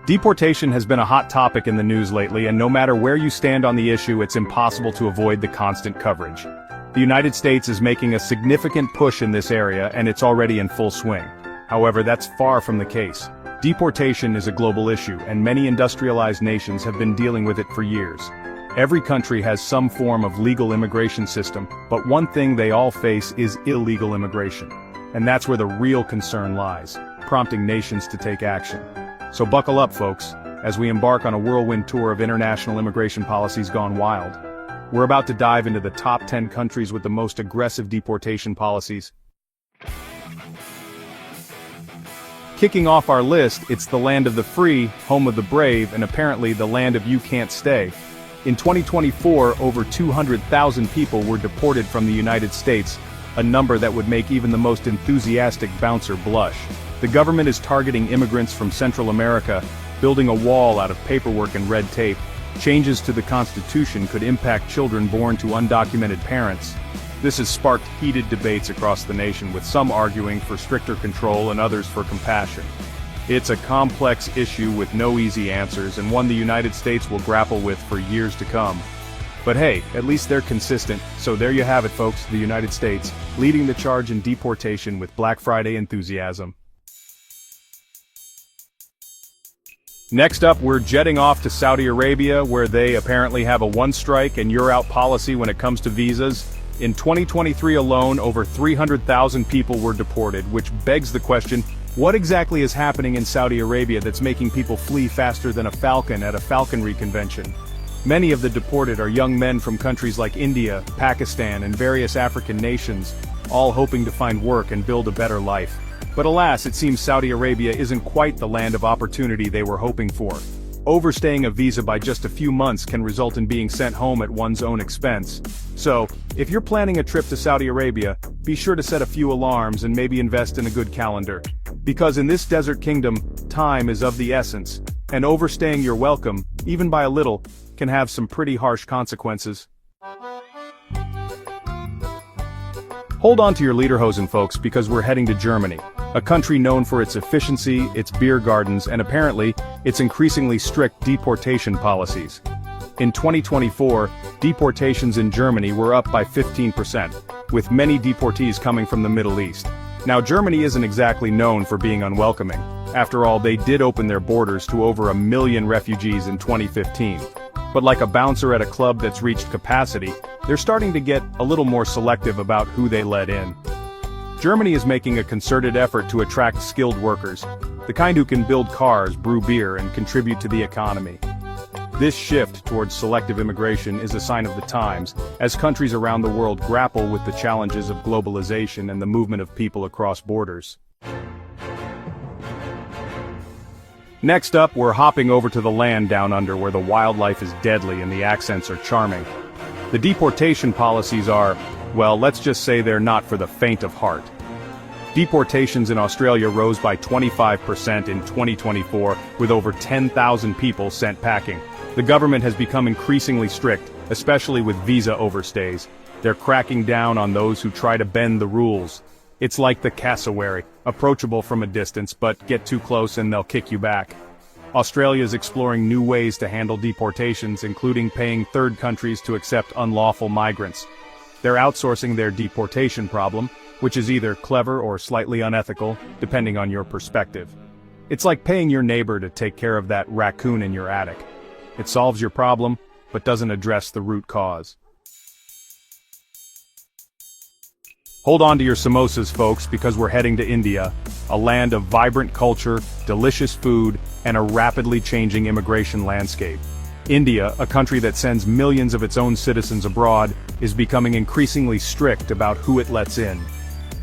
Deportation has been a hot topic in the news lately, and no matter where you stand on the issue, it's impossible to avoid the constant coverage. The United States is making a significant push in this area, and it's already in full swing. However, that's far from the case. Deportation is a global issue, and many industrialized nations have been dealing with it for years. Every country has some form of legal immigration system, but one thing they all face is illegal immigration. And that's where the real concern lies, prompting nations to take action. So buckle up, folks, as we embark on a whirlwind tour of international immigration policies gone wild. We're about to dive into the top 10 countries with the most aggressive deportation policies. Kicking off our list, it's the land of the free, home of the brave, and apparently the land of you can't stay. In 2024, over 200,000 people were deported from the United States, a number that would make even the most enthusiastic bouncer blush. The government is targeting immigrants from Central America, building a wall out of paperwork and red tape. Changes to the Constitution could impact children born to undocumented parents. This has sparked heated debates across the nation, with some arguing for stricter control and others for compassion. It's a complex issue with no easy answers, and one the United States will grapple with for years to come. But hey, at least they're consistent, so there you have it, folks, the United States, leading the charge in deportation with Black Friday enthusiasm. Next up, we're jetting off to Saudi Arabia, where they apparently have a one-strike and you're-out policy when it comes to visas. In 2023 alone, over 300,000 people were deported, which begs the question, what exactly is happening in Saudi Arabia that's making people flee faster than a falcon at a falconry convention? Many of the deported are young men from countries like India, Pakistan, and various African nations, all hoping to find work and build a better life. But alas, it seems Saudi Arabia isn't quite the land of opportunity they were hoping for. Overstaying a visa by just a few months can result in being sent home at one's own expense. So, if you're planning a trip to Saudi Arabia, be sure to set a few alarms and maybe invest in a good calendar. Because in this desert kingdom, time is of the essence, and overstaying your welcome, even by a little, can have some pretty harsh consequences. Hold on to your lederhosen, folks, because we're heading to Germany, a country known for its efficiency, its beer gardens, and apparently, its increasingly strict deportation policies. In 2024, deportations in Germany were up by 15%, with many deportees coming from the Middle East. Now, Germany isn't exactly known for being unwelcoming. After all, they did open their borders to over 1 million refugees in 2015. But like a bouncer at a club that's reached capacity, they're starting to get a little more selective about who they let in. Germany is making a concerted effort to attract skilled workers, the kind who can build cars, brew beer, and contribute to the economy. This shift towards selective immigration is a sign of the times, as countries around the world grapple with the challenges of globalization and the movement of people across borders. Next up, we're hopping over to the land down under, where the wildlife is deadly and the accents are charming. The deportation policies are, well, let's just say they're not for the faint of heart. Deportations in Australia rose by 25% in 2024, with over 10,000 people sent packing. The government has become increasingly strict, especially with visa overstays. They're cracking down on those who try to bend the rules. It's like the cassowary, approachable from a distance, but get too close and they'll kick you back. Australia is exploring new ways to handle deportations, including paying third countries to accept unlawful migrants. They're outsourcing their deportation problem, which is either clever or slightly unethical, depending on your perspective. It's like paying your neighbor to take care of that raccoon in your attic. It solves your problem, but doesn't address the root cause. Hold on to your samosas, folks, because we're heading to India, a land of vibrant culture, delicious food, and a rapidly changing immigration landscape. India, a country that sends millions of its own citizens abroad, is becoming increasingly strict about who it lets in.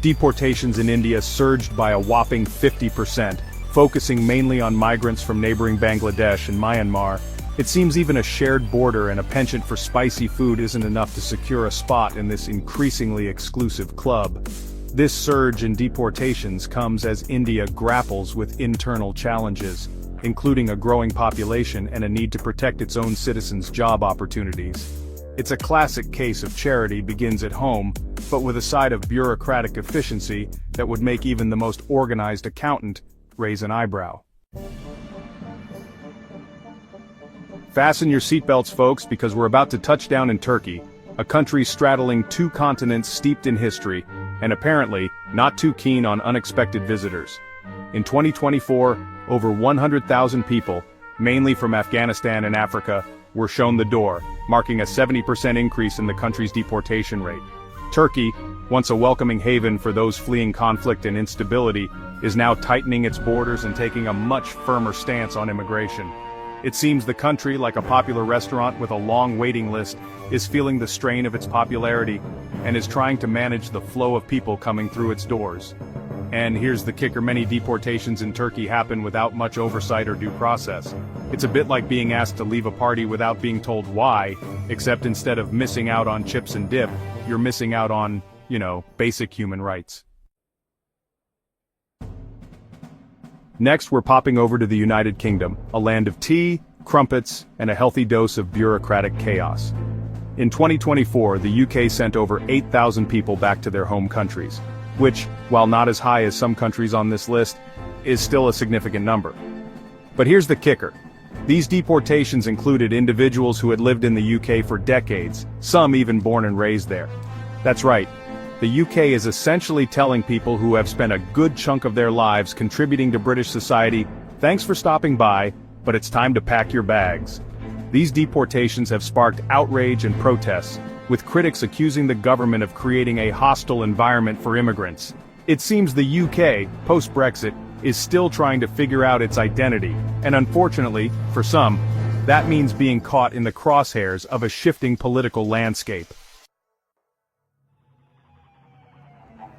Deportations in India surged by a whopping 50%, focusing mainly on migrants from neighboring Bangladesh and Myanmar. It seems even a shared border and a penchant for spicy food isn't enough to secure a spot in this increasingly exclusive club. This surge in deportations comes as India grapples with internal challenges, including a growing population and a need to protect its own citizens' job opportunities. It's a classic case of charity begins at home, but with a side of bureaucratic efficiency that would make even the most organized accountant raise an eyebrow. Fasten your seatbelts, folks, because we're about to touch down in Turkey, a country straddling two continents steeped in history, and apparently, not too keen on unexpected visitors. In 2024, over 100,000 people, mainly from Afghanistan and Africa, were shown the door, marking a 70% increase in the country's deportation rate. Turkey, once a welcoming haven for those fleeing conflict and instability, is now tightening its borders and taking a much firmer stance on immigration. It seems the country, like a popular restaurant with a long waiting list, is feeling the strain of its popularity and is trying to manage the flow of people coming through its doors. And here's the kicker: many deportations in Turkey happen without much oversight or due process. It's a bit like being asked to leave a party without being told why, except instead of missing out on chips and dip, you're missing out on, basic human rights. Next, we're popping over to the United Kingdom, a land of tea, crumpets, and a healthy dose of bureaucratic chaos. In 2024, the UK sent over 8,000 people back to their home countries, which, while not as high as some countries on this list, is still a significant number. But here's the kicker. These deportations included individuals who had lived in the UK for decades, some even born and raised there. That's right. The UK is essentially telling people who have spent a good chunk of their lives contributing to British society, thanks for stopping by, but it's time to pack your bags. These deportations have sparked outrage and protests, with critics accusing the government of creating a hostile environment for immigrants. It seems the UK, post-Brexit, is still trying to figure out its identity, and unfortunately, for some, that means being caught in the crosshairs of a shifting political landscape.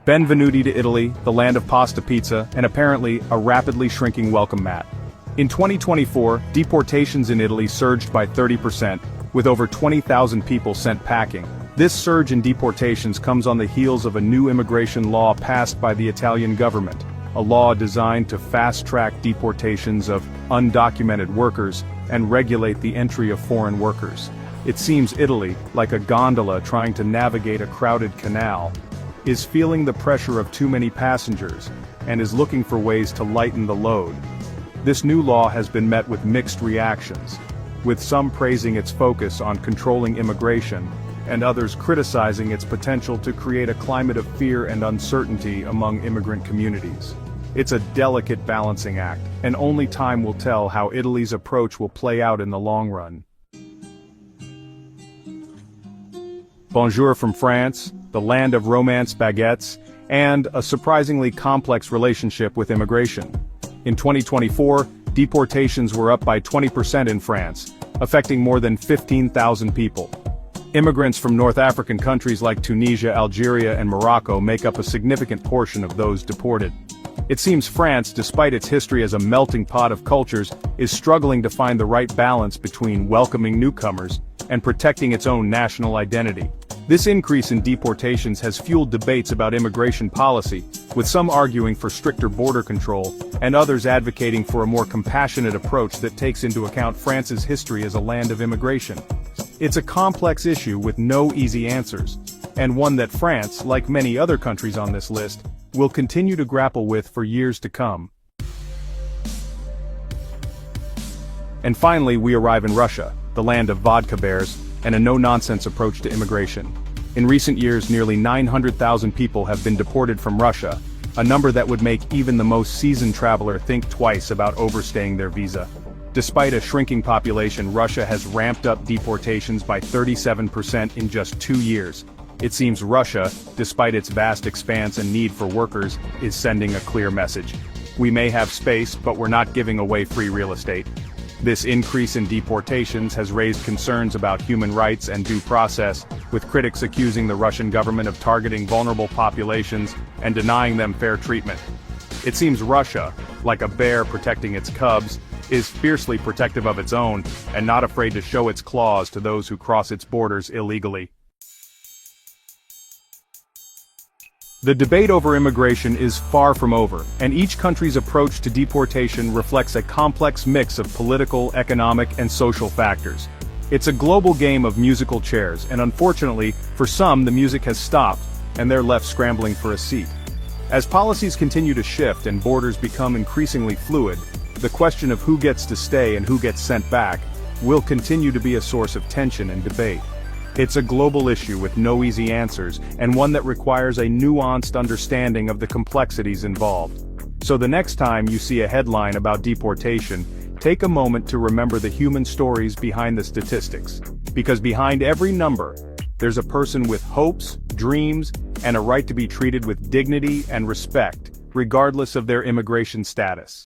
Benvenuti to Italy, the land of pasta pizza, and apparently a rapidly shrinking welcome mat. In 2024, deportations in Italy surged by 30%, with over 20,000 people sent packing. This surge in deportations comes on the heels of a new immigration law passed by the Italian government, a law designed to fast-track deportations of undocumented workers and regulate the entry of foreign workers. It seems Italy, like a gondola trying to navigate a crowded canal, is feeling the pressure of too many passengers, and is looking for ways to lighten the load. This new law has been met with mixed reactions, with some praising its focus on controlling immigration, and others criticizing its potential to create a climate of fear and uncertainty among immigrant communities. It's a delicate balancing act, and only time will tell how Italy's approach will play out in the long run. Bonjour from France, the land of romance baguettes, and a surprisingly complex relationship with immigration. In 2024, deportations were up by 20% in France, affecting more than 15,000 people. Immigrants from North African countries like Tunisia, Algeria, and Morocco make up a significant portion of those deported. It seems France, despite its history as a melting pot of cultures, is struggling to find the right balance between welcoming newcomers and protecting its own national identity. This increase in deportations has fueled debates about immigration policy, with some arguing for stricter border control, and others advocating for a more compassionate approach that takes into account France's history as a land of immigration. It's a complex issue with no easy answers, and one that France, like many other countries on this list, will continue to grapple with for years to come. And finally, we arrive in Russia, the land of vodka bears, and a no-nonsense approach to immigration. In recent years, nearly 900,000 people have been deported from Russia, a number that would make even the most seasoned traveler think twice about overstaying their visa. Despite a shrinking population, Russia has ramped up deportations by 37% in just 2 years. It seems Russia, despite its vast expanse and need for workers, is sending a clear message. We may have space, but we're not giving away free real estate. This increase in deportations has raised concerns about human rights and due process, with critics accusing the Russian government of targeting vulnerable populations and denying them fair treatment. It seems Russia, like a bear protecting its cubs, is fiercely protective of its own, and not afraid to show its claws to those who cross its borders illegally. The debate over immigration is far from over, and each country's approach to deportation reflects a complex mix of political, economic, and social factors. It's a global game of musical chairs, and unfortunately, for some the music has stopped, and they're left scrambling for a seat. As policies continue to shift and borders become increasingly fluid, the question of who gets to stay and who gets sent back will continue to be a source of tension and debate. It's a global issue with no easy answers, and one that requires a nuanced understanding of the complexities involved. So the next time you see a headline about deportation, take a moment to remember the human stories behind the statistics. Because behind every number, there's a person with hopes, dreams, and a right to be treated with dignity and respect, regardless of their immigration status.